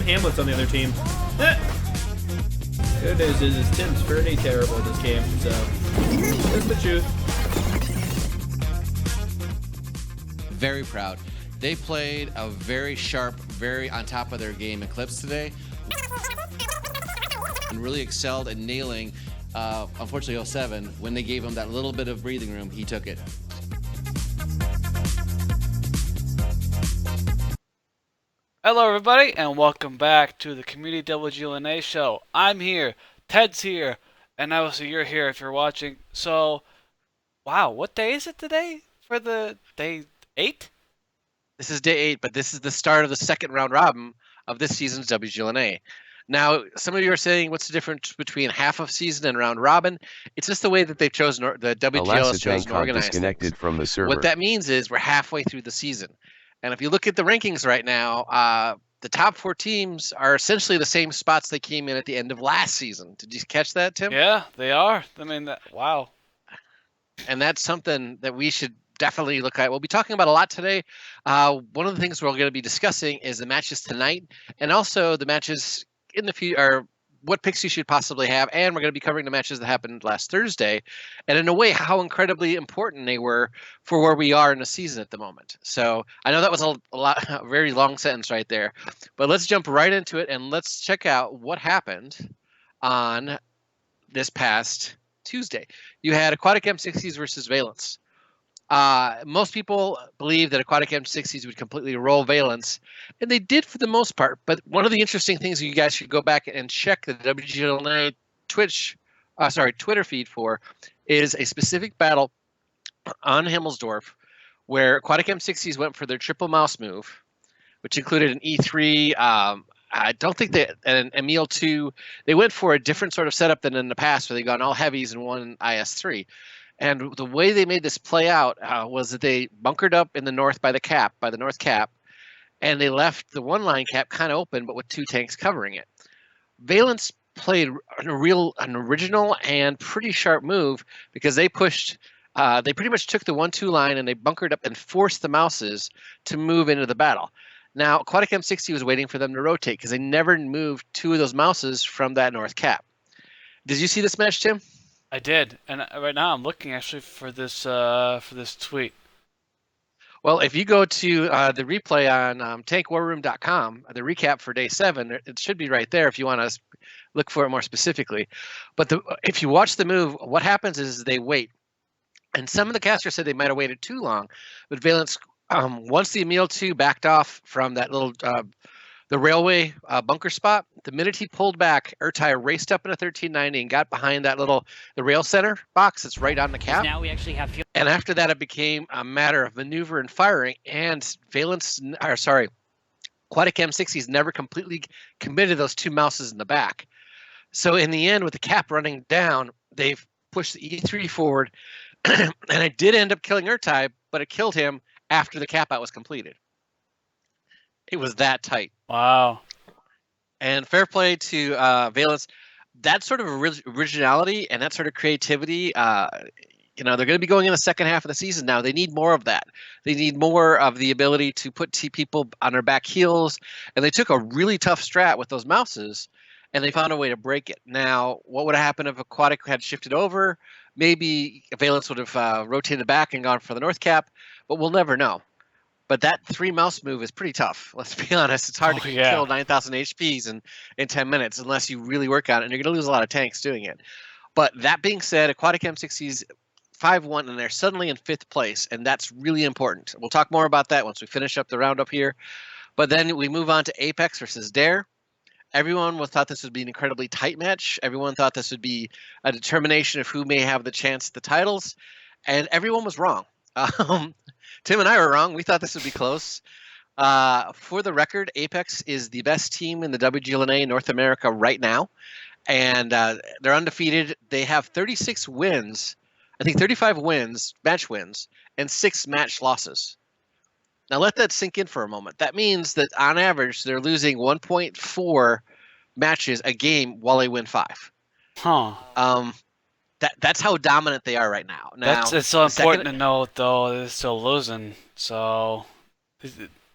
Hamlet's on the other team. Good news is Tim's pretty terrible this game, so that's the truth. Very proud. They played a very sharp, very on top of their game Eclipse today, and really excelled in nailing, unfortunately, 07. When they gave him that little bit of breathing room, he took it. Hello everybody, and welcome back to the Community WGLNA show. I'm here, Ted's here, and obviously you're here if you're watching. So, wow, what day is it today for the day 8? This is day 8, but this is the start of the second round robin of this season's WGLNA. Now, some of you are saying, what's the difference between half of season and round robin? It's just the way that they've chosen, the WGL has chosen to organize disconnected things. from the server. What that means is we're halfway through the season. And if you look at the rankings right now, the top 4 teams are essentially the same spots they came in at the end of last season. Did you catch that, Tim? Yeah, they are. I mean, wow. And that's something that we should definitely look at. We'll be talking about a lot today. One of the things we're going to be discussing is the matches tonight, and also the matches in the future, or what picks you should possibly have. And we're going to be covering the matches that happened last Thursday, and in a way, how incredibly important they were for where we are in the season at the moment. So I know that was a very long sentence right there, but let's jump right into it and let's check out what happened on this past Tuesday. You had Aquatic M60s versus Valence. Most people believe that Aquatic M60s would completely roll Valence, and they did for the most part. But one of the interesting things you guys should go back and check the WGLNA Twitter feed for is a specific battle on Himmelsdorf where Aquatic M60s went for their triple mouse move, which included an E3. I don't think an Emil 2. They went for a different sort of setup than in the past, where they gone all heavies and one IS3. And the way they made this play out was that they bunkered up in the north by the north cap, and they left the one line cap kind of open, but with 2 tanks covering it. Valence played an original and pretty sharp move, because they pushed. They pretty much took the 1-2 line and they bunkered up and forced the mouses to move into the battle. Now, Aquatic M60 was waiting for them to rotate, because they never moved 2 of those mouses from that north cap. Did you see this match, Tim? I did, and right now I'm looking actually for this tweet. Well, if you go to the replay on tankwarroom.com, the recap for day 7, it should be right there if you want to look for it more specifically. But if you watch the move, what happens is they wait. And some of the casters said they might have waited too long. But Valence, once the Emil 2 backed off from that little the railway bunker spot, the minute he pulled back, Ertai raced up in a 1390 and got behind the rail center box that's right on the cap. Now we actually have. And after that, it became a matter of maneuver and firing. And Aquatic M60s never completely committed those 2 mouses in the back. So in the end, with the cap running down, they've pushed the E3 forward, and it did end up killing Ertai, but it killed him after the cap out was completed. It was that tight. Wow. And fair play to Valence. That sort of originality and that sort of creativity, they're going to be going in the second half of the season now. They need more of that. They need more of the ability to put people on their back heels. And they took a really tough strat with those mouses, and they found a way to break it. Now, what would have happened if Aquatic had shifted over? Maybe Valence would have rotated back and gone for the north cap, but we'll never know. But that 3 mouse move is pretty tough. Let's be honest. It's hard to kill 9,000 HPs in 10 minutes unless you really work on it, and you're going to lose a lot of tanks doing it. But that being said, Aquatic M60's 5-1, and they're suddenly in 5th place, and that's really important. We'll talk more about that once we finish up the roundup here. But then we move on to Apex versus Dare. Everyone thought this would be an incredibly tight match. Everyone thought this would be a determination of who may have the chance at the titles, and everyone was wrong. Tim and I were wrong. We thought this would be close. For the record, Apex is the best team in the WGLNA North America right now, and they're undefeated. They have 36 wins, I think 35 wins, match wins, and 6 match losses. Now let that sink in for a moment. That means that on average, they're losing 1.4 matches a game while they win 5. Huh. That's how dominant they are right now. It's so important to note, though, they're still losing. So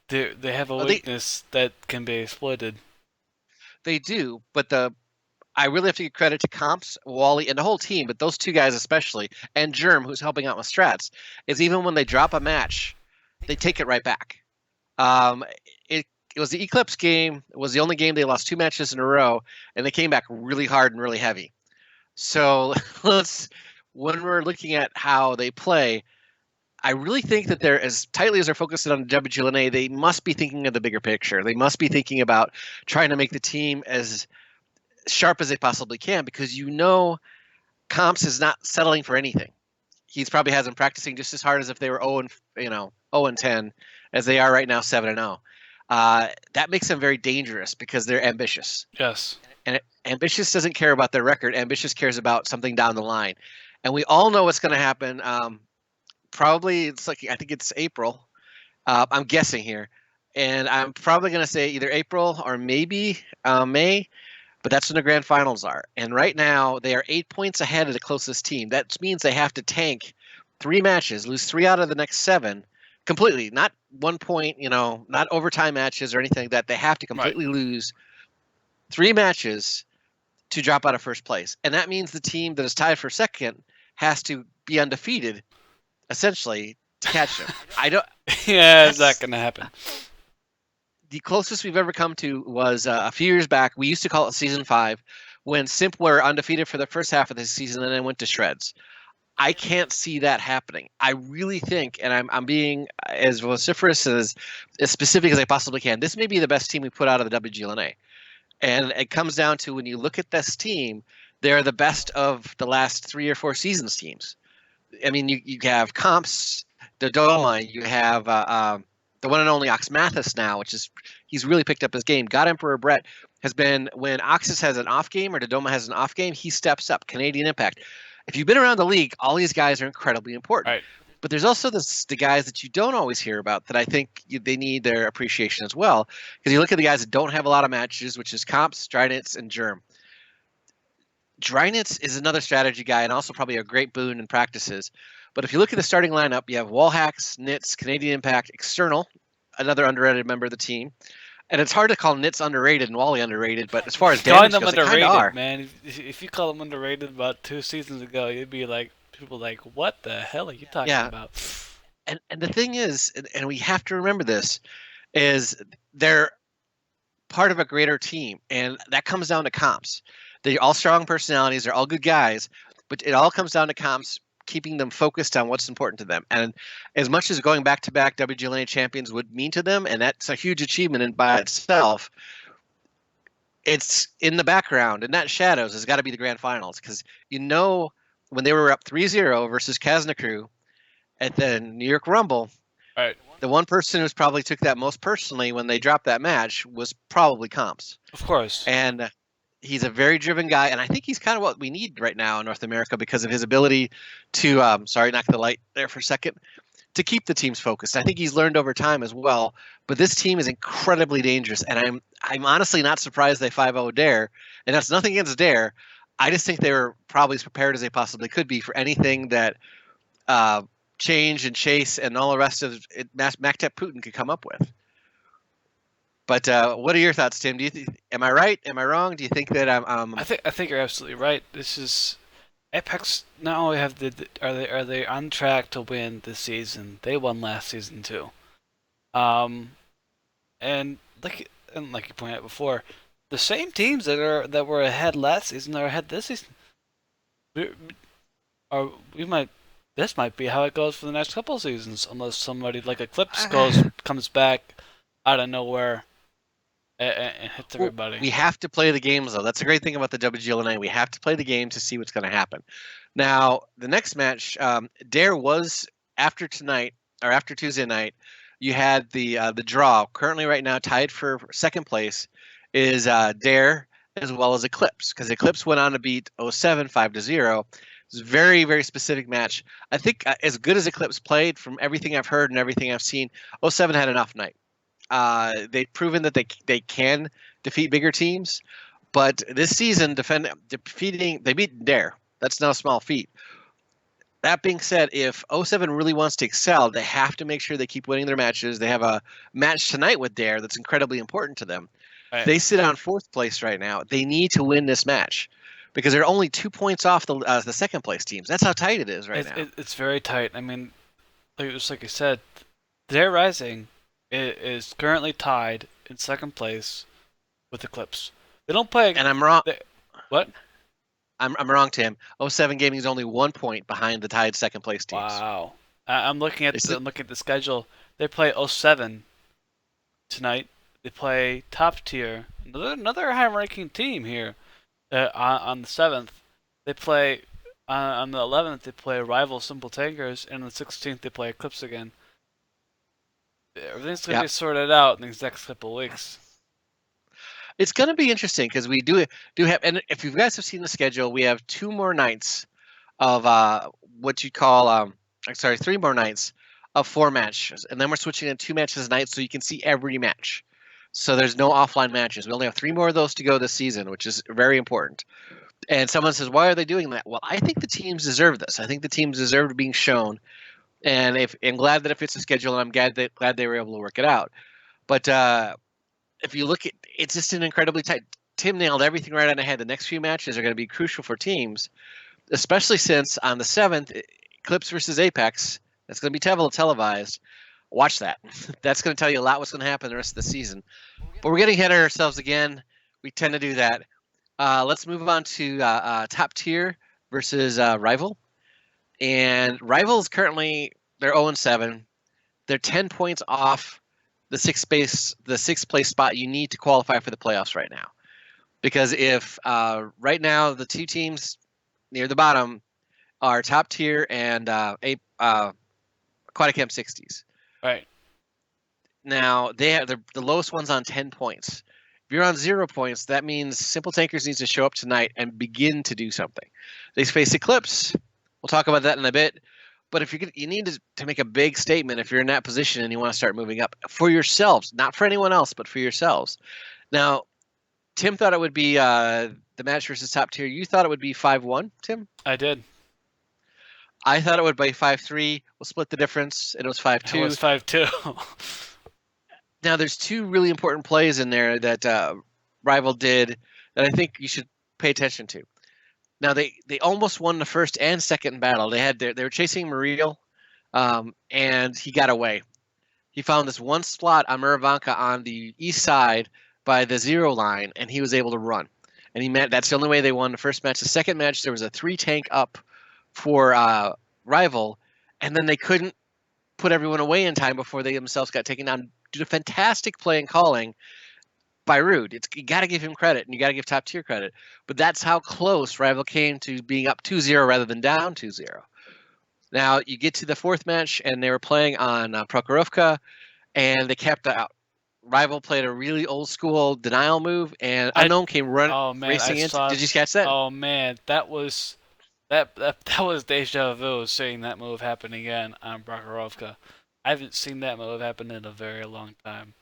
they have a weakness that can be exploited. They do, but I really have to give credit to Comps, Wally, and the whole team, but those two guys especially, and Germ, who's helping out with strats, is even when they drop a match, they take it right back. Um, it was the Eclipse game. It was the only game they lost 2 matches in a row, and they came back really hard and really heavy. So when we're looking at how they play, I really think that they're as tightly as they're focused on the WGLNA, they must be thinking of the bigger picture. They must be thinking about trying to make the team as sharp as they possibly can, because Comps is not settling for anything. He's probably has them practicing just as hard as if they were 0-10 as they are right now, 7-0. That makes them very dangerous because they're ambitious. Yes. And ambitious doesn't care about their record. Ambitious cares about something down the line. And we all know what's going to happen. Probably I think it's April. I'm guessing here. And I'm probably going to say either April or maybe May. But that's when the grand finals are. And right now, they are 8 points ahead of the closest team. That means they have to tank 3 matches, lose 3 out of the next 7 completely. Not 1 point, not overtime matches or anything like that. They have to completely lose 3 matches to drop out of first place. And that means the team that is tied for second has to be undefeated, essentially, to catch them. Yeah, it's not going to happen. The closest we've ever come to was a few years back. We used to call it season 5, when Simp were undefeated for the first half of the season and then went to shreds. I can't see that happening. I really think, and I'm being as vociferous as specific as I possibly can, this may be the best team we put out of the WGLNA. And it comes down to, when you look at this team, they're the best of the last 3 or 4 seasons teams. I mean, you have Comps, the Doma, you have the one and only Ox Mathis now, he's really picked up his game. God Emperor Brett has been, when Oxus has an off game or Dodoma has an off game, he steps up. Canadian Impact. If you've been around the league, all these guys are incredibly important. Right. But there's also the guys that you don't always hear about that I think they need their appreciation as well. Because you look at the guys that don't have a lot of matches, which is Comps, Drynitz, and Germ. Drynitz is another strategy guy and also probably a great boon in practices. But if you look at the starting lineup, you have Wallhacks, Nitz, Canadian Impact, External, another underrated member of the team. And it's hard to call Nitz underrated and Wally underrated, but as far as damage goes, they kind of are. Man. If you call them underrated about 2 seasons ago, you'd be like, people like, what the hell are you talking about? And the thing is, and we have to remember this, is they're part of a greater team, and that comes down to Comps. They're all strong personalities, they're all good guys, but it all comes down to Comps keeping them focused on what's important to them. And as much as going back-to-back WGLNA champions would mean to them, and that's a huge achievement in by itself, it's in the background, and that shadows has got to be the grand finals. Because when they were up 3-0 versus Kaznakru at the New York Rumble, right, the one person who's probably took that most personally when they dropped that match was probably Comps. Of course. And he's a very driven guy, and I think he's kind of what we need right now in North America because of his ability to, sorry, knock the light there for a second, to keep the teams focused. I think he's learned over time as well, but this team is incredibly dangerous, and I'm honestly not surprised they 5-0 Dare, and that's nothing against Dare. I just think they were probably as prepared as they possibly could be for anything that Change and Chase and all the rest of it, MacTep Putin could come up with. But what are your thoughts, Tim? Am I right? Am I wrong? Do you think that I'm? I think you're absolutely right. This is Apex. Not only are they on track to win this season, they won last season too. And like you pointed out before, the same teams that were ahead last season are ahead this season. This might be how it goes for the next couple of seasons, unless somebody like Eclipse comes back out of nowhere and hits everybody. We have to play the games, though. That's a great thing about the WGLNA. We have to play the game to see what's going to happen. Now, the next match, Dare was after Tuesday night. You had the draw. Currently, right now, tied for second place is Dare as well as Eclipse, because Eclipse went on to beat 07 5-0. It's a very, very specific match. I think as good as Eclipse played, from everything I've heard and everything I've seen, 07 had an off night. They've proven that they can defeat bigger teams, but this season they beat Dare. That's not a small feat. That being said, if 07 really wants to excel, they have to make sure they keep winning their matches. They have a match tonight with Dare that's incredibly important to them. Right. They sit on 4th place right now. They need to win this match because they're only 2 points off the second place teams. That's how tight it is right now. It's very tight. I mean, just like you said, Dare Rising is currently tied in second place with Eclipse. They don't play. And I'm wrong. What? I'm wrong, Tim. 07 Gaming is only 1 point behind the tied second place teams. Wow. I'm looking at the schedule. They play 07 tonight. They play Top Tier, another high-ranking team here on the 7th. They play on the 11th. They play Rival Simple Tankers, and on the 16th they play Eclipse again. Everything's gonna be sorted out in these next couple of weeks. It's going to be interesting because we do have, and if you guys have seen the schedule, we have 2 more nights of what you call, 3 more nights of 4 matches, and then we're switching to 2 matches a night so you can see every match. So there's no offline matches. We only have 3 more of those to go this season, which is very important. And someone says, why are they doing that? Well, I think the teams deserve this. I think the teams deserve being shown, and I'm glad that it fits the schedule, and I'm glad they were able to work it out. But if you look at, it's just an incredibly tight. Tim nailed everything right on the head. The next few matches are going to be crucial for teams, especially since on the 7th, Eclipse versus Apex, that's going to be televised. Watch that. That's going to tell you a lot what's going to happen the rest of the season. But we're getting ahead of ourselves again. We tend to do that. Let's move on to Top Tier versus Rival. And Rival is currently, they're 0-7. They're 10 points off the 6th place spot you need to qualify for the playoffs right now. Because if right now the 2 teams near the bottom are Top Tier and Aquatic Camp 60s. Right. Now they have the lowest one's on 10 points. If you're on 0 points, that means Simple Tankers needs to show up tonight and begin to do something. They face Eclipse. We'll talk about that in a bit. But if you need to make a big statement if you're in that position and you want to start moving up for yourselves, not for anyone else, but for yourselves. Now, Tim thought it would be the match versus Top Tier. You thought it would be 5-1, Tim? I did. I thought it would be 5-3. We'll split the difference. It was 5-2. It was 5-2. Now, there's 2 really important plays in there that Rival did that I think you should pay attention to. Now, they almost won the first and second battle. They were chasing Muriel, and he got away. He found this one slot on Muravanka on the east side by the 0 line, and he was able to run. And that's the only way they won the first match. The second match, there was a 3 tank up for Rival, and then they couldn't put everyone away in time before they themselves got taken down. Did a fantastic play and calling by Rude. You got to give him credit, and you got to give Top Tier credit. But that's how close Rival came to being up 2-0 rather than down 2-0. Now, you get to the 4th match, and they were playing on Prokhorovka, and they kept out. Rival played a really old-school denial move, and Unknown came racing in. Did you catch that? Oh, man. That was deja vu seeing that move happen again on Prokhorovka. I haven't seen that move happen in a very long time.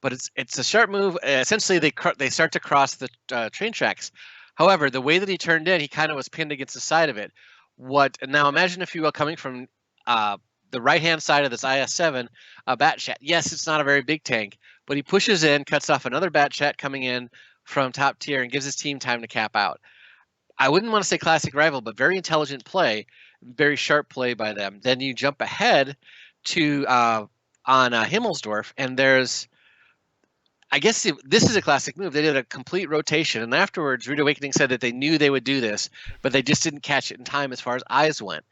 But it's a sharp move. Essentially, they start to cross the train tracks. However, the way that he turned in, he kind of was pinned against the side of it. Now imagine, if you will, coming from the right-hand side of this IS-7, a Bat Chat. Yes, it's not a very big tank, but he pushes in, cuts off another Bat Chat coming in from Top Tier, and gives his team time to cap out. I wouldn't want to say classic Rival, but very intelligent play, very sharp play by them. Then you jump ahead to on Himmelsdorf, and there's, I guess this is a classic move. They did a complete rotation, and afterwards, Rude Awakening said that they knew they would do this, but they just didn't catch it in time as far as eyes went.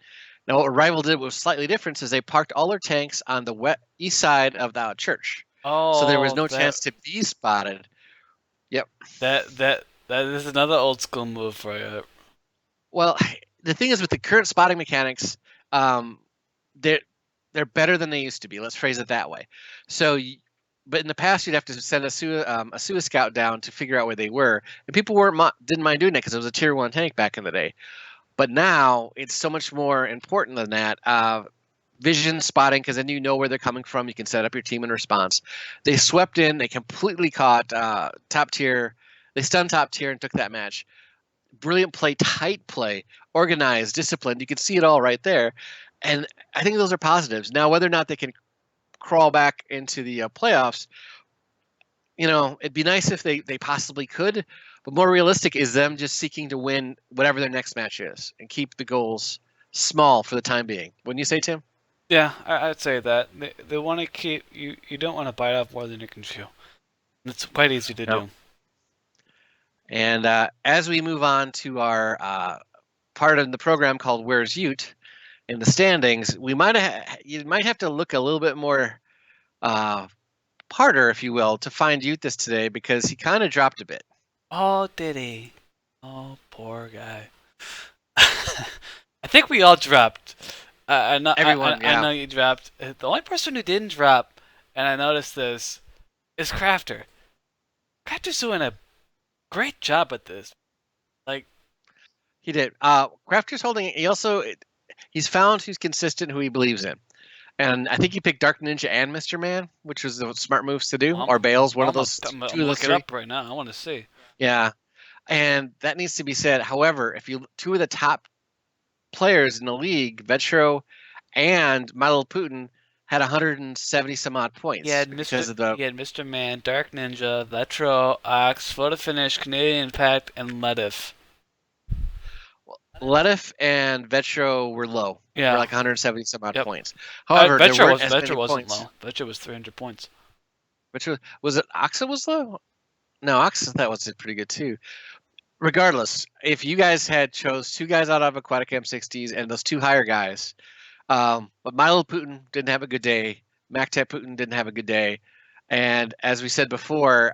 Now, what Rival did was slightly different, is they parked all their tanks on the east side of the church, so there was no chance to be spotted. Yep. That is another old school move for you. Well, the thing is, with the current spotting mechanics, they're better than they used to be. Let's phrase it that way. So, but in the past, you'd have to send a SUA scout down to figure out where they were, and people didn't mind doing that because it was a tier 1 tank back in the day. But now it's so much more important than that. Vision spotting, because then you know where they're coming from. You can set up your team in response. They swept in. They completely caught Top Tier. They stunned Top Tier and took that match. Brilliant play, tight play, organized, disciplined. You can see it all right there. And I think those are positives. Now, whether or not they can crawl back into the playoffs, it'd be nice if they possibly could, but more realistic is them just seeking to win whatever their next match is and keep the goals small for the time being. Wouldn't you say, Tim? Yeah, I'd say that they want to keep you. You don't want to bite off more than you can chew. It's quite easy to do. And as we move on to our part of the program called Where's Ute in the standings, you might have to look a little bit more harder, if you will, to find Ute this today because he kind of dropped a bit. Oh, did he? Oh, poor guy. I think we all dropped. Everyone, I know you dropped. The only person who didn't drop, and I noticed this, is Crafter. Crafter's doing a great job at this. Like, he did. Crafter's holding it. He's found who's consistent, who he believes in. And I think he picked Dark Ninja and Mr. Man, which was the smart moves to do. Or Bale's, one of those. I'm gonna look it up right now. I want to see. Yeah, and that needs to be said. However, if you two of the top players in the league, Vetro and My Little Putin, had 170 some odd points. He had Mr. Man, Dark Ninja, Vetro, Ox, Photo Finish, Canadian Impact, and Ledif. Ledif and Vetro were low. Yeah. For like 170 some odd points. However, Vetro wasn't low. Vetro was 300 points. Vetro, was it Oxa was low? No, Oxa that was pretty good too. Regardless, if you guys had chose two guys out of Aquatic M60s and those two higher guys, but My Little Putin didn't have a good day. MacTap Putin didn't have a good day. And as we said before,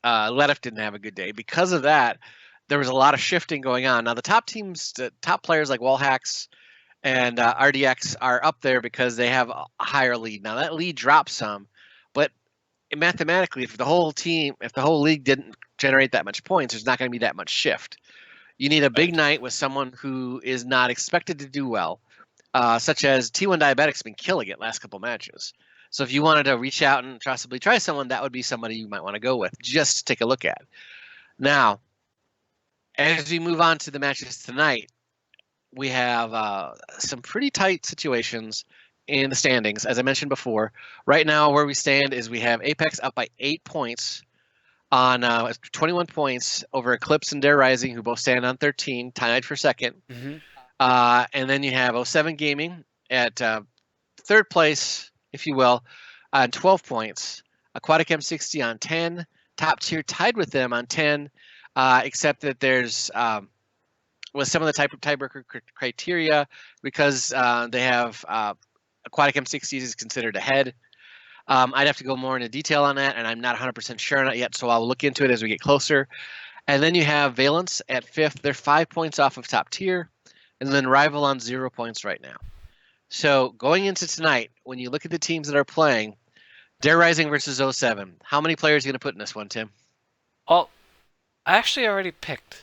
Ledif didn't have a good day. Because of that, there was a lot of shifting going on. Now, the top teams, the top players like Wallhacks and RDX are up there because they have a higher lead. Now, that lead dropped some, but mathematically, if the whole league didn't generate that much points, there's not going to be that much shift. You need a big night with someone who is not expected to do well, such as T1 Diabetic's been killing it last couple matches. So if you wanted to reach out and possibly try someone, that would be somebody you might want to go with, just to take a look at. Now, as we move on to the matches tonight, we have some pretty tight situations in the standings. As I mentioned before, right now where we stand is we have Apex up by 8 points on 21 points over Eclipse and Dare Rising, who both stand on 13, tied for second. Mm-hmm. And then you have 07 Gaming at third place, if you will, on 12 points. Aquatic M60 on 10. Top tier tied with them on 10, except that there's with some of the tiebreaker criteria because they have Aquatic M60s is considered ahead. I'd have to go more into detail on that, and I'm not 100% sure on it yet, so I'll look into it as we get closer. And then you have Valence at 5th. They're 5 points off of top tier, and then Rival on 0 points right now. So going into tonight, when you look at the teams that are playing, Dare Rising versus 07, how many players are you going to put in this one, Tim? Oh, I actually already picked.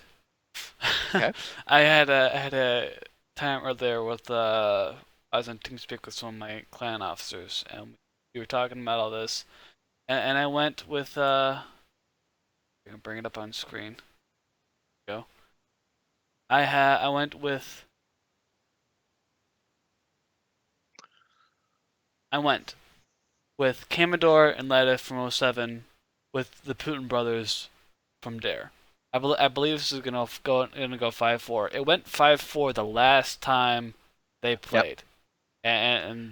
Okay. I had a time earlier with I was on TeamSpeak with some of my clan officers, and we were talking about all this, and I went with I'm gonna bring it up on screen. Go. I went with Commodore and Ledif from 07 with the Putin brothers from Dare. I believe this is gonna go 5-4. It went 5-4 the last time they played, and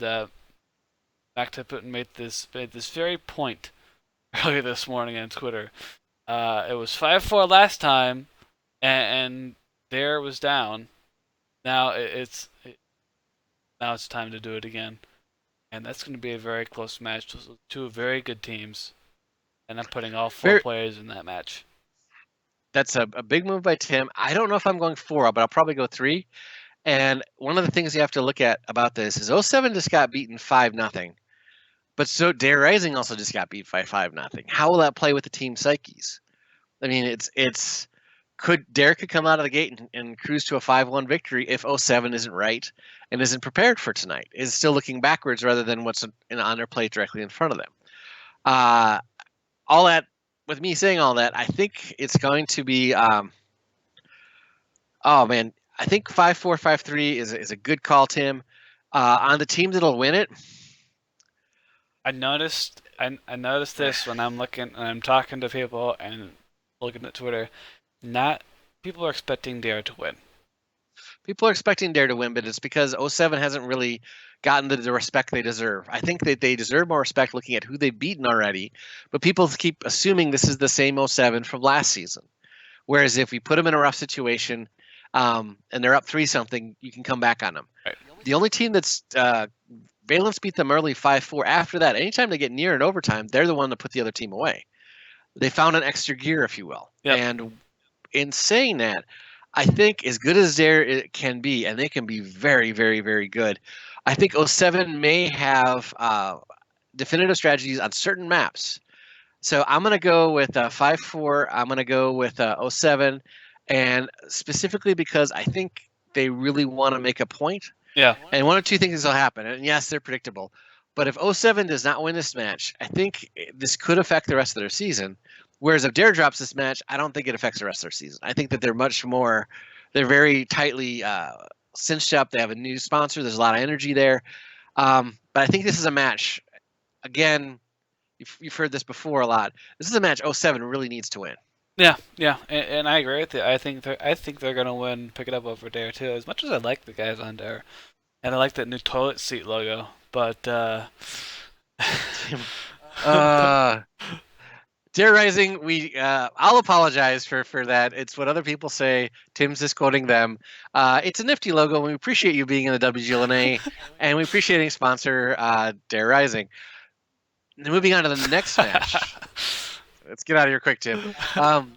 back to Putin made this very point earlier this morning on Twitter. It was 5-4 last time, and Dare was down. Now it's time to do it again, and that's going to be a very close match. Two very good teams, and I'm putting all 4 players in that match. That's a big move by Tim. I don't know if I'm going 4, but I'll probably go 3. And one of the things you have to look at about this is 07 just got beaten 5-0. But so Dare Rising also just got beat by 5-0. How will that play with the team psyches? I mean, Dare could come out of the gate and cruise to a 5-1 victory if 07 isn't right and isn't prepared for tonight, is still looking backwards rather than what's on their plate directly in front of them. All that, with me saying all that, I think it's going to be, I think 5-4, 5-3 is a good call, Tim. On the team that'll win it, I noticed I noticed this when I'm looking and I'm talking to people and looking at Twitter. Not people are expecting Dare to win. People are expecting Dare to win, but it's because '07 hasn't really gotten the respect they deserve. I think that they deserve more respect looking at who they've beaten already, but people keep assuming this is the same '07 from last season. Whereas if we put them in a rough situation and they're up 3-something, you can come back on them. Right. The only team that's Valence beat them early 5-4. After that, anytime they get near an overtime, they're the one to put the other team away. They found an extra gear, if you will. Yep. And in saying that, I think as good as Dare it can be, and they can be very, very, very good, I think '07 may have definitive strategies on certain maps. So I'm going to go with 5-4. I'm going to go with '07, and specifically because I think they really want to make a point. Yeah. And one of two things will happen. And yes, they're predictable. But if '07 does not win this match, I think this could affect the rest of their season. Whereas if Dare drops this match, I don't think it affects the rest of their season. I think that they're very tightly cinched up. They have a new sponsor. There's a lot of energy there. But I think this is a match. Again, you've heard this before a lot. This is a match '07 really needs to win. Yeah, and I agree with you. I think they're gonna win, pick it up over Dare too. As much as I like the guys on Dare, and I like that new toilet seat logo, but Dare Rising, I'll apologize for that. It's what other people say. Tim's just quoting them. It's a nifty logo, and we appreciate you being in the WGLNA, and we appreciate any sponsor, Dare Rising. Moving on to the next match. Let's get out of here quick, Tim.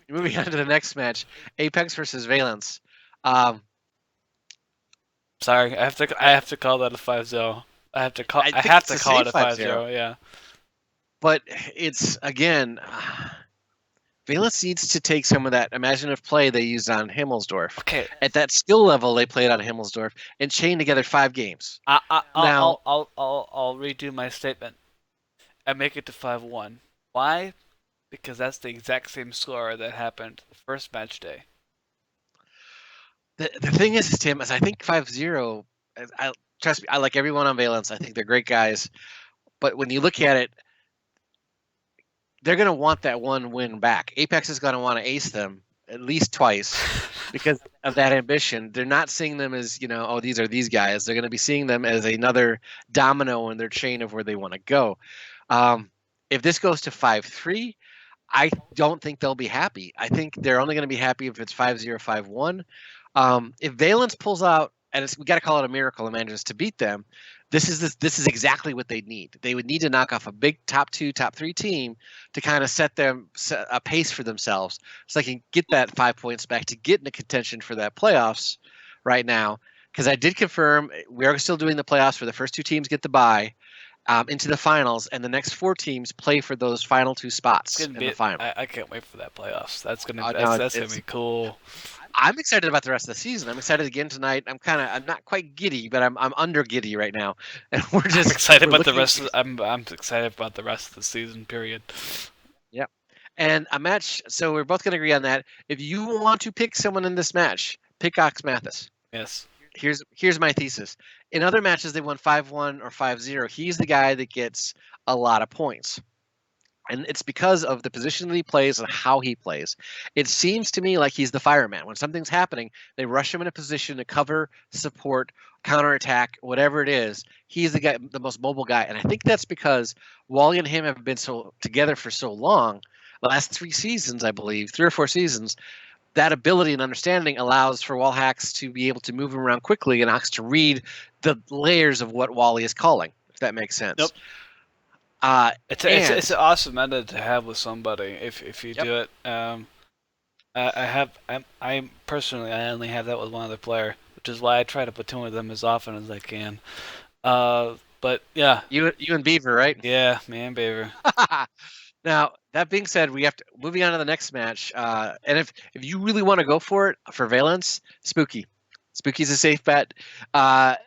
Moving on to the next match, Apex versus Valence. Sorry, I have to call that a 5-0. I have to call it a 5-0. Yeah. But it's again, Valence needs to take some of that imaginative play they used on Himmelsdorf. Okay. At that skill level they played on Himmelsdorf and chain together 5 games. I'll redo my statement. I make it to 5-1. Why? Because that's the exact same score that happened the first match day. The thing is, Tim, is I think 5-0. Trust me, I like everyone on Valence. I think they're great guys. But when you look at it, they're going to want that one win back. Apex is going to want to ace them at least twice because of that ambition. They're not seeing them as, oh, these are these guys. They're going to be seeing them as another domino in their chain of where they want to go. If this goes to 5-3, I don't think they'll be happy. I think they're only going to be happy if it's 5-0, 5-1. If Valence pulls out, and we got to call it a miracle, and manages to beat them, this is exactly what they need. They would need to knock off a big top 2, top 3 team to kind of set a pace for themselves, so they can get that 5 points back to get into contention for that playoffs right now. Because I did confirm we are still doing the playoffs where the first 2 teams get the bye into the finals, and the next 4 teams play for those final 2 spots in the final. I can't wait for that playoffs. That's gonna be cool. I'm excited about the rest of the season. I'm excited again tonight. I'm not quite giddy, but I'm under giddy right now, and we're just excited about the rest. I'm excited about the rest of the season. Period. Yep. And a match. So we're both going to agree on that. If you want to pick someone in this match, pick Ox Mathis. Yes. Here's my thesis. In other matches, they won 5-1 or 5-0. He's the guy that gets a lot of points. And it's because of the position that he plays and how he plays. It seems to me like he's the fireman. When something's happening, they rush him in a position to cover, support, counterattack, whatever it is. He's the guy, the most mobile guy. And I think that's because Wally and him have been together for so long, the last 3 seasons, I believe, 3 or 4 seasons. That ability and understanding allows for Wallhacks to be able to move him around quickly and Ox to read the layers of what Wally is calling, if that makes sense. Nope. It's an awesome method to have with somebody if you do it. I personally only have that with one other player, which is why I try to platoon with them as often as I can. But yeah, you and Beaver, right? Yeah, me and Beaver. Now that being said, we have to moving on to the next match. And if you really want to go for it for Valence, Spooky's a safe bet. But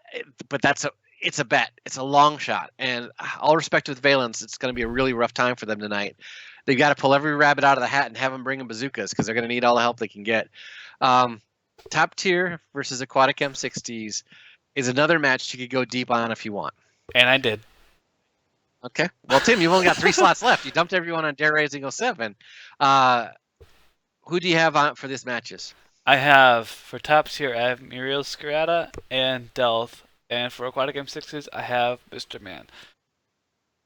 it's a bet. It's a long shot. And all respect with Valence, it's going to be a really rough time for them tonight. They've got to pull every rabbit out of the hat and have them bring them bazookas because they're going to need all the help they can get. Top tier versus Aquatic M60s is another match you could go deep on if you want. And I did. Okay. Well, Tim, you've only got 3 slots left. You dumped everyone on Dare Raising 07. Who do you have on for these matches? I have, for top tier, I have Muriel Scarata and Delth. And for Aquatic M60s, I have Mr. Man.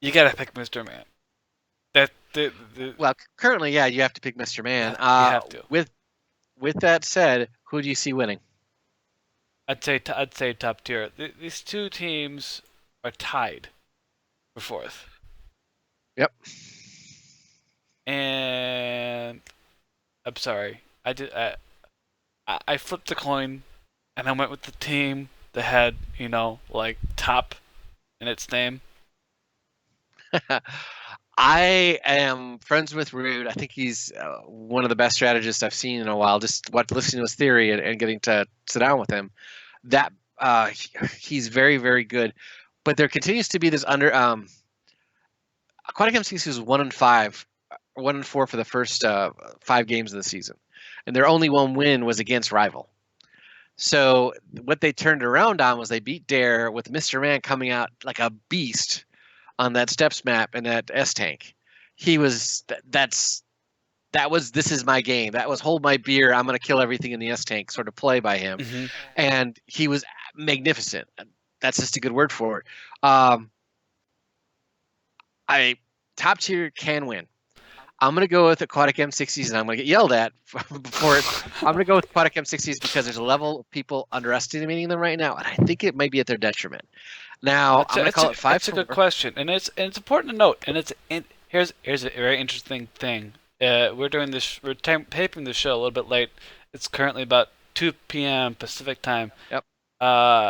You gotta pick Mr. Man. Well, currently, yeah, you have to pick Mr. Man. You have to. With that said, who do you see winning? I'd say top tier. These two teams are tied for fourth. Yep. And I'm sorry, I flipped the coin, and I went with the team that had like top in its name. I am friends with Rude. I think he's one of the best strategists I've seen in a while. Just listening to his theory and getting to sit down with him, that he's very, very good. But there continues to be this Aquatic MCC is 1-5, 1-4 for the first 5 games of the season, and their only one win was against Rival. So what they turned around on was they beat Dare with Mr. Man coming out like a beast on that steps map and that S tank. He was this is my game. That was hold my beer, I'm going to kill everything in the S tank sort of play by him. Mm-hmm. And he was magnificent. That's just a good word for it. Top tier can win. I'm going to go with Aquatic M60s, and I'm going to get yelled at for it. I'm going to go with Aquatic M60s because there's a level of people underestimating them right now, and I think it might be at their detriment. Now, I'm going to call it 5-4. That's a good question, and it's important to note. And here's a very interesting thing. We're taping the show a little bit late. It's currently about 2 p.m. Pacific time. Yep.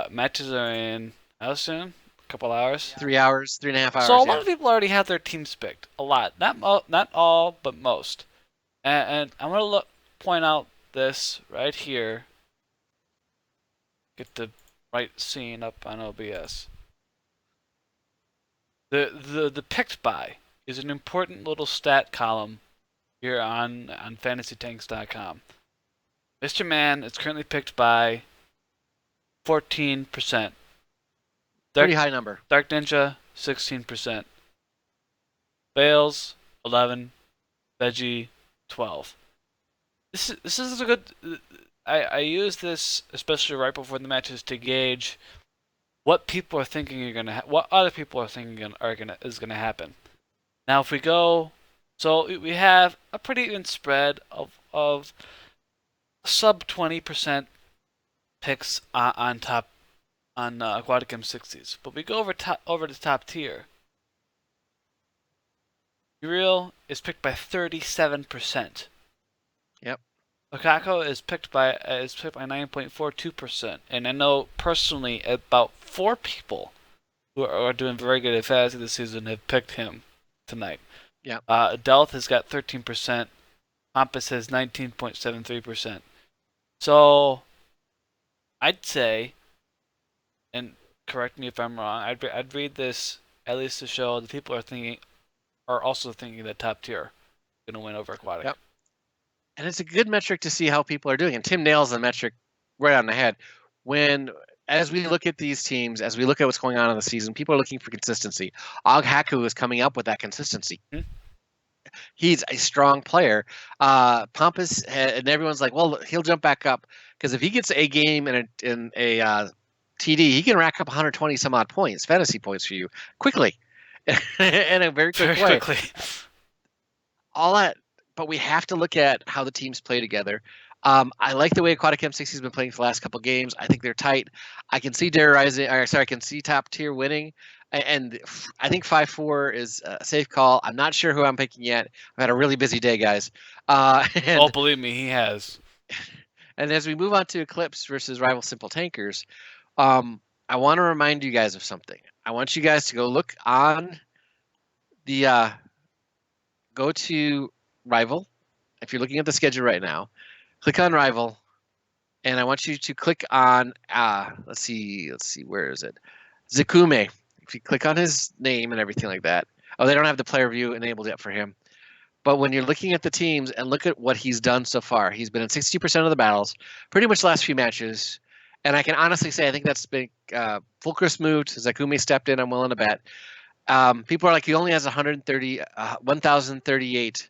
Matches are in how soon? A couple hours. 3 hours, 3.5 hours. So a lot of people already have their teams picked. A lot, not all, but most. And I'm gonna point out this right here. Get the right scene up on OBS. The picked by is an important little stat column here on FantasyTanks.com. Mr. Man is currently picked by 14%. Pretty high number. Dark Ninja 16%. Bales 11. Veggie 12. This is a good. I use this especially right before the matches to gauge what people are thinking what other people are thinking is gonna happen. Now, if we go, so we have a pretty even spread of sub 20% picks on top on Aquatic M60s, but we go over to top tier. Uriel is picked by 37%. Yep. Okako is picked by 9.42%, and I know personally about 4 people who are doing very good at fantasy this season have picked him tonight. Yeah. Delth has got 13%. Pompous has 19.73%. So I'd say, and correct me if I'm wrong, I'd read this at least to show the people are also thinking that top tier is going to win over Aquatic. Yep. And it's a good metric to see how people are doing. And Tim nails the metric right on the head. As we look at these teams, as we look at what's going on in the season, people are looking for consistency. Og Haku is coming up with that consistency. Mm-hmm. He's a strong player. Pompous, and everyone's like, well, he'll jump back up because if he gets a game in a TD, he can rack up 120 some odd points, fantasy points for you quickly, in a very quick way. Quickly. All that, but we have to look at how the teams play together. I like the way Aquatic M60 has been playing for the last couple of games. I think they're tight. I can see I can see top tier winning, and I think 5-4 is a safe call. I'm not sure who I'm picking yet. I've had a really busy day, guys. Believe me, he has. And as we move on to Eclipse versus Rival Simple Tankers, I want to remind you guys of something. I want you guys to go look on the go to Rival. If you're looking at the schedule right now, click on Rival, and I want you to click on let's see, where is it? Zakume. If you click on his name and everything like that. Oh, they don't have the player view enabled yet for him. But when you're looking at the teams and look at what he's done so far, he's been in 60% of the battles, pretty much the last few matches. And I can honestly say I think that's been Fulcrus moved, Zakume stepped in, I'm willing to bet. people are like, he only has 1,038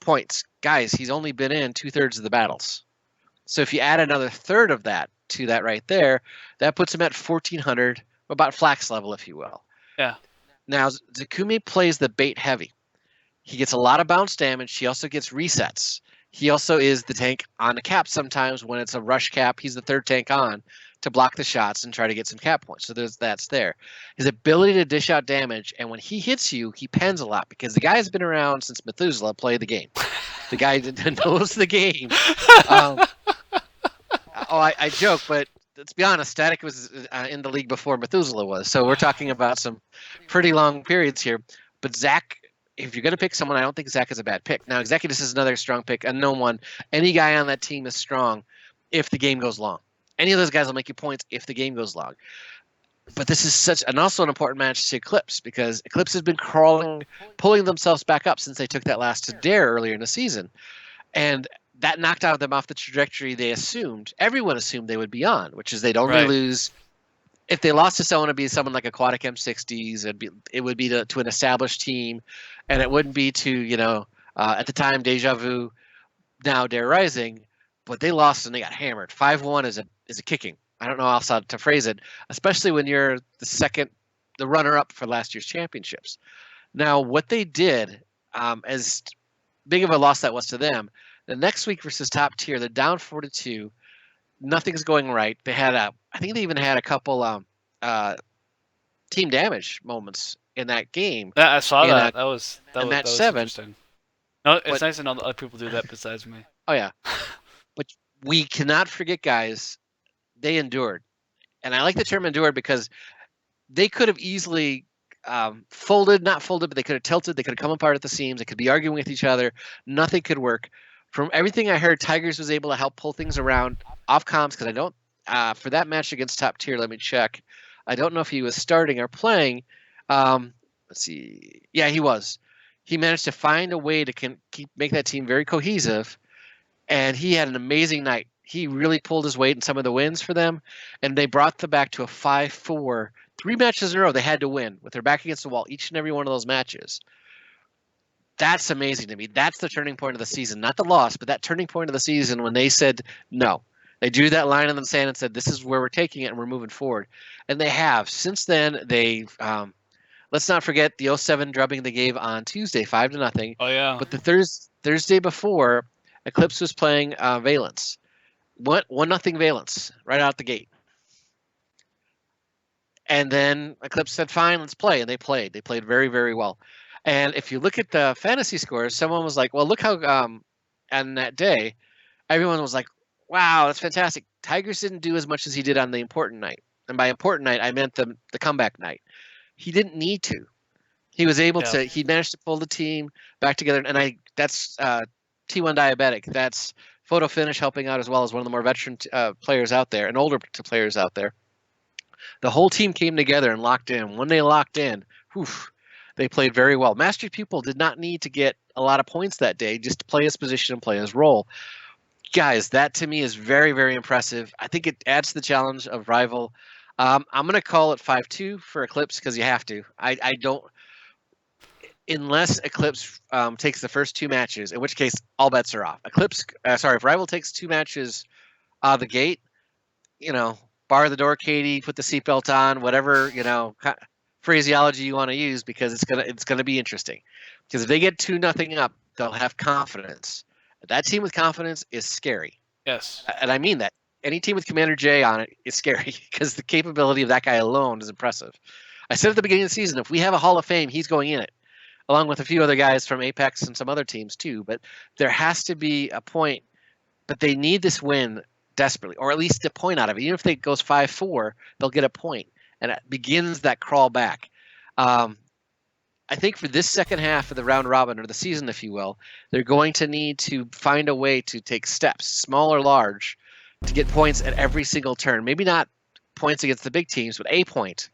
points. Guys, he's only been in 2/3 of the battles. So if you add another third of that to that right there, that puts him at 1,400, about flax level, if you will. Yeah. Now, Zakumi plays the bait heavy. He gets a lot of bounce damage. He also gets resets. He also is the tank on the cap sometimes when it's a rush cap. He's the third tank on to block the shots and try to get some cap points. So that's there. His ability to dish out damage, and when he hits you, he pens a lot because the guy's been around since Methuselah played the game. The guy knows the game. I joke, but let's be honest, Static was in the league before Methuselah was. So we're talking about some pretty long periods here. But Zach, if you're going to pick someone, I don't think Zach is a bad pick. Now, Executus is another strong pick, a known one. Any guy on that team is strong if the game goes long. Any of those guys will make you points if the game goes long. But this is also an important match to Eclipse because Eclipse has been pulling themselves back up since they took that last to Dare earlier in the season. And that knocked out of them off the trajectory everyone assumed they would be on, which is they'd only lose. If they lost to someone, it'd be someone like Aquatic M60s. It would be to an established team, and it wouldn't be to, at the time, Deja Vu, now Dare Rising, but they lost and they got hammered. 5-1 is a kicking. I don't know how else to phrase it, especially when you're the runner-up for last year's championships. Now, what they did, as big of a loss that was to them, the next week versus top tier, they're down 4-2. Nothing's going right. They had I think they even had a couple team damage moments in that game. Yeah, I saw that. That was match 7. Interesting. No, it's nice to know that other people do that besides me. Oh yeah, but we cannot forget, guys. They endured, and I like the term endured because they could have easily not folded, but they could have tilted. They could have come apart at the seams. They could be arguing with each other. Nothing could work. From everything I heard, Tigers was able to help pull things around off comms because I don't. For that match against top tier, let me check. I don't know if he was starting or playing. Let's see. Yeah, he was. He managed to find a way to make that team very cohesive, and he had an amazing night. He really pulled his weight in some of the wins for them, and they brought them back to a 5-4. 3 matches in a row they had to win with their back against the wall each and every one of those matches. That's amazing to me. That's the turning point of the season. Not the loss, but that turning point of the season when they said no. They drew that line in the sand and said, this is where we're taking it and we're moving forward. And they have. Since then, they've let's not forget the 0-7 drubbing they gave on Tuesday, 5-0. Oh, yeah. But the Thursday before, Eclipse was playing Valence. 1-0 Valence right out the gate. And then Eclipse said, fine, let's play. And they played. They played very, very well. And if you look at the fantasy scores, someone was like, well, look how on that day, everyone was like, wow, that's fantastic. Tigers didn't do as much as he did on the important night. And by important night, I meant the comeback night. He didn't need to. He was able to. He managed to pull the team back together. And that's T1 Diabetic. That's Photo Finish helping out as well as one of the more veteran players out there and older players out there. The whole team came together and locked in. When they locked in, they played very well. Master Pupil did not need to get a lot of points that day, just to play his position and play his role. Guys, that to me is very, very impressive. I think it adds to the challenge of Rival. I'm going to call it 5-2 for Eclipse because you have to. I don't, unless Eclipse takes the first 2 matches, in which case all bets are off. If Rival takes 2 matches out of the gate, bar the door, Katie, put the seatbelt on, whatever, phraseology you want to use, because it's gonna be interesting. Because if they get 2-0 up, they'll have confidence. That team with confidence is scary. Yes. And I mean that. Any team with Commander J on it is scary because the capability of that guy alone is impressive. I said at the beginning of the season, if we have a Hall of Fame, he's going in it, along with a few other guys from Apex and some other teams too. But there has to be a point. But they need this win desperately, or at least a point out of it. Even if it goes 5-4, they'll get a point, and it begins that crawl back. I think for this second half of the round robin, or the season, if you will, they're going to need to find a way to take steps, small or large, to get points at every single turn. Maybe not points against the big teams, but a point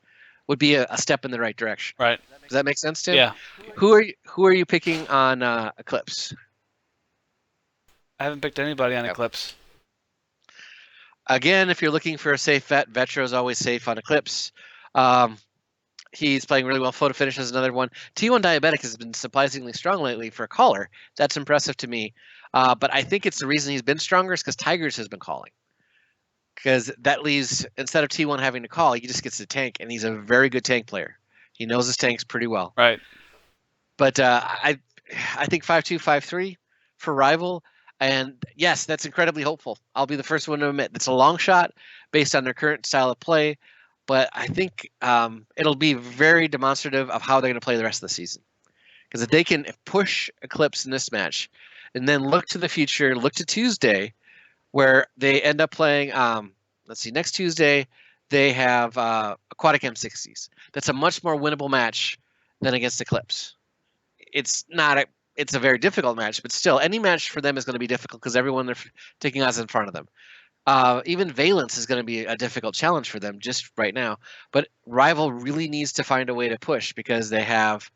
would be a step in the right direction. Right. Does that make sense, Tim? Yeah. Who are you picking on Eclipse? I haven't picked anybody on Eclipse. Again, if you're looking for a safe bet, Vetro is always safe on Eclipse. He's playing really well. Photo Finish is another one. T1 Diabetic has been surprisingly strong lately for a caller. That's impressive to me. But I think it's the reason he's been stronger is because Tigers has been calling. Because that leaves, instead of T1 having to call, he just gets to tank, and he's a very good tank player. He knows his tanks pretty well. Right. But I think 5-2, 5-3 for Rival. And yes, that's incredibly hopeful. I'll be the first one to admit it's a long shot based on their current style of play. But I think it'll be very demonstrative of how they're going to play the rest of the season. Because if they can push Eclipse in this match and then look to the future, look to Tuesday, where they end up playing, let's see, next Tuesday, they have Aquatic M60s. That's a much more winnable match than against Eclipse. It's a very difficult match, but still, any match for them is going to be difficult because everyone they're taking on is in front of them. Even Valence is going to be a difficult challenge for them just right now. But Rival really needs to find a way to push because they have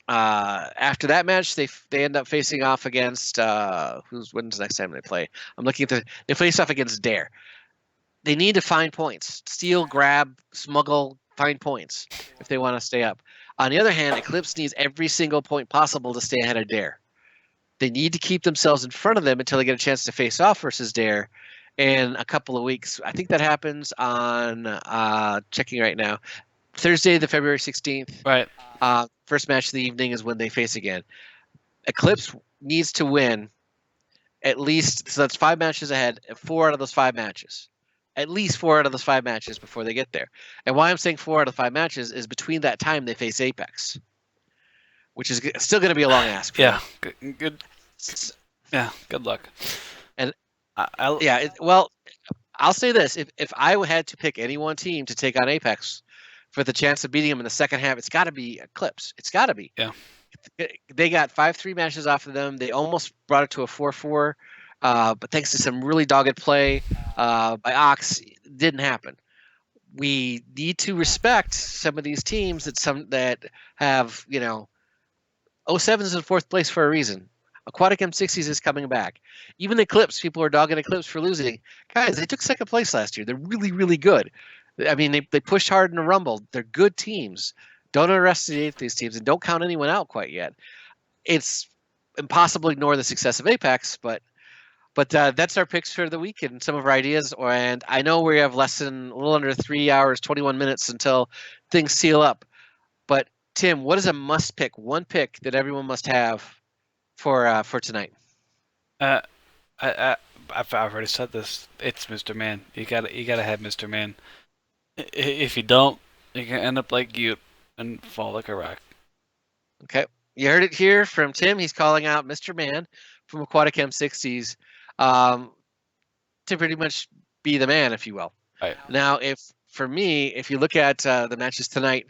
after that match they end up facing off against when's the next time they play? I'm looking at they face off against Dare. They need to find points, steal, grab, smuggle, find points if they want to stay up. On the other hand, Eclipse needs every single point possible to stay ahead of Dare. They need to keep themselves in front of them until they get a chance to face off versus Dare in a couple of weeks. I think that happens on checking right now. Thursday, the February 16th. Right. First match of the evening is when they face again. Eclipse needs to win at least, so that's 5 matches ahead, 4 out of those 5 matches. At least 4 out of those 5 matches before they get there. And why I'm saying 4 out of 5 matches is between that time they face Apex, which is still going to be a long ask. For Yeah. them. Good. Yeah. Good luck. And I well, I'll say this: if I had to pick any one team to take on Apex for the chance of beating them in the second half, it's got to be Eclipse. It's got to be. Yeah. They got 5-3 matches off of them. They almost brought it to a 4-4. But thanks to some really dogged play by Ox, it didn't happen. We need to respect some of these teams that have 07's in 4th place for a reason. Aquatic M60s is coming back. Even Eclipse, people are dogging Eclipse for losing. Guys, they took 2nd place last year. They're really, really good. I mean, they pushed hard in the Rumble. They're good teams. Don't underestimate these teams, and don't count anyone out quite yet. It's impossible to ignore the success of Apex, but that's our picks for the week and some of our ideas. And I know we have less than a little under 3 hours, 21 minutes until things seal up. But Tim, what is a must pick? One pick that everyone must have for tonight. I've already said this. It's Mr. Man. You gotta have Mr. Man. If you don't, you can end up like you and fall like a rock. Okay, you heard it here from Tim. He's calling out Mr. Man from Aquatic M60s to pretty much be the man, if you will. Right. Now, if you look at the matches tonight,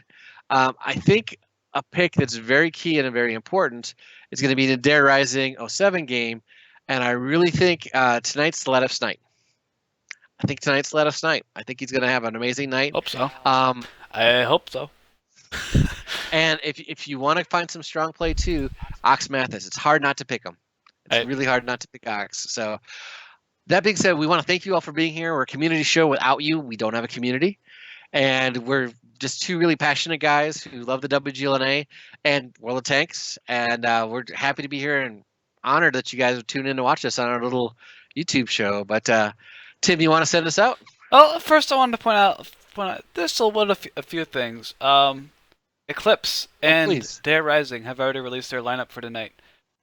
I think a pick that's very key and very important is going to be the Dare Rising 07 game, and I really think tonight's the Let Us night. I think tonight's Let Us night. I think he's going to have an amazing night. Hope so. I hope so. And if you want to find some strong play too, Ox Mathis. It's hard not to pick him. It's really hard not to pick Ox. So that being said, we want to thank you all for being here. We're a community show. Without you, we don't have a community. And we're just 2 really passionate guys who love the WGLNA and World of Tanks. And we're happy to be here and honored that you guys would tune in to watch us on our little YouTube show. But Tim, you want to send us out? Well, first I wanted to point out this a few things. Eclipse and Dare Rising have already released their lineup for tonight.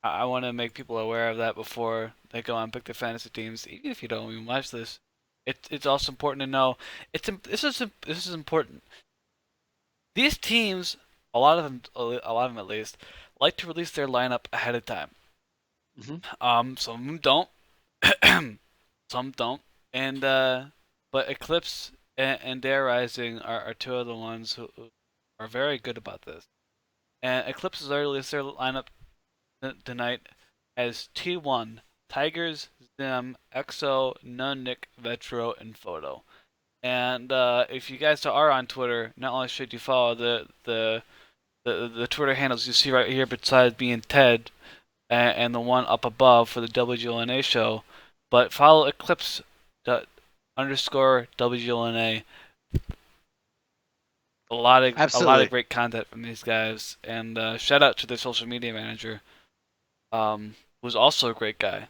I want to make people aware of that before they go and pick their fantasy teams. Even if you don't even watch this, it's also important to know. This is important. These teams, a lot of them at least, like to release their lineup ahead of time. Mm-hmm. Some of them don't. Some don't. And but Eclipse and Dare Rising are 2 of the ones who are very good about this. And Eclipse has already released their lineup tonight as T1, Tigers, Zim, Exo, Nunnik, Vetro, and Photo. And if you guys are on Twitter, not only should you follow the Twitter handles you see right here beside me and Ted, and the one up above for the WGLNA show, but follow Eclipse _WGLNA. a lot of Absolutely. great content from these guys, and shout out to their social media manager, who's also a great guy,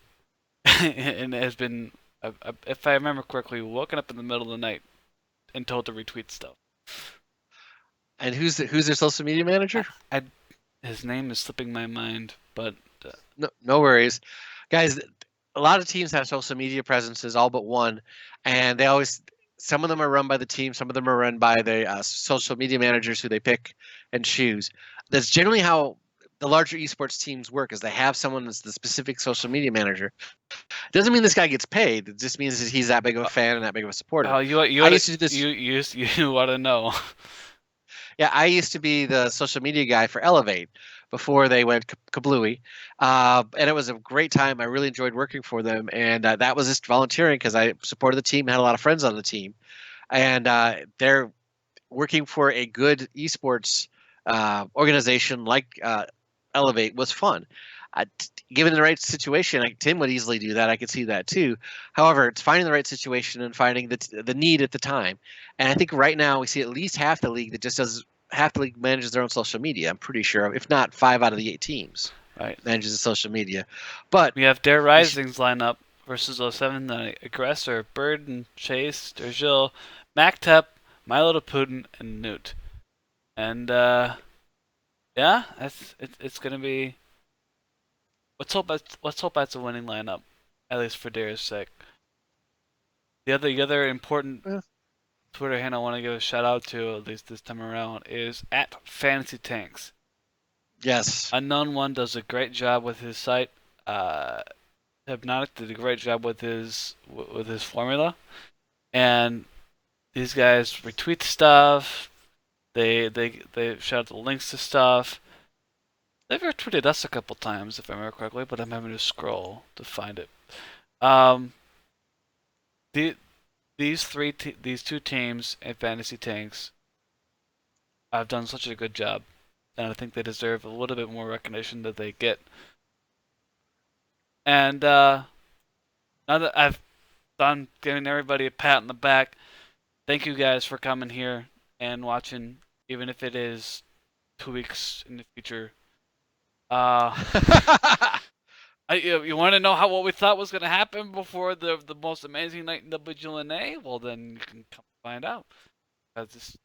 and has been, if I remember correctly, woken up in the middle of the night and told to retweet stuff. And who's their social media manager? I his name is slipping my mind, but No worries, guys. A lot of teams have social media presences, all but one, and they always. Some of them are run by the team. Some of them are run by the social media managers who they pick and choose. That's generally how the larger esports teams work. Is they have someone that's the specific social media manager. Doesn't mean this guy gets paid. It just means that he's that big of a fan and that big of a supporter. you I used to do this. you want to know. Yeah, I used to be the social media guy for Elevate before they went kablooey, and it was a great time. I really enjoyed working for them, and that was just volunteering because I supported the team, had a lot of friends on the team, and they're working for a good esports organization like Elevate was fun. Given the right situation, Tim would easily do that. I could see that too. However, it's finding the right situation and finding the need at the time. And I think right now we see at least half the league that just does half the league manages their own social media. I'm pretty sure, if not 5 out of the 8 teams Right. manages the social media. But We have Dare Rising's lineup versus 07, then Aggressor, Bird and Chase, Dergil, MacTep, My Little Putin, and Newt. And yeah, it's gonna be. Let's hope that's a winning lineup, at least for Dare's sake. The other important Yeah. Twitter handle I want to give a shout out to, at least this time around, is at Fantasy Tanks. Yes, Unknown One does a great job with his site. Hypnotic did a great job with his formula, and these guys retweet stuff. They shout out the links to stuff. They've retweeted us a couple times, if I remember correctly, but I'm having to scroll to find it. Um, these two teams at Fantasy Tanks have done such a good job, and I think they deserve a little bit more recognition that they get. And now that I've done giving everybody a pat on the back, thank you guys for coming here and watching, even if it is 2 weeks in the future. You want to know what we thought was going to happen before the most amazing night in WGLNA? Well, then you can come find out, because this is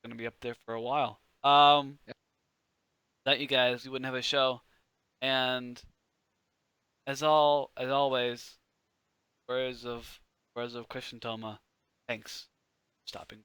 going to be up there for a while. Without you guys, we wouldn't have a show. And as always, words of Christian Toma, thanks for stopping.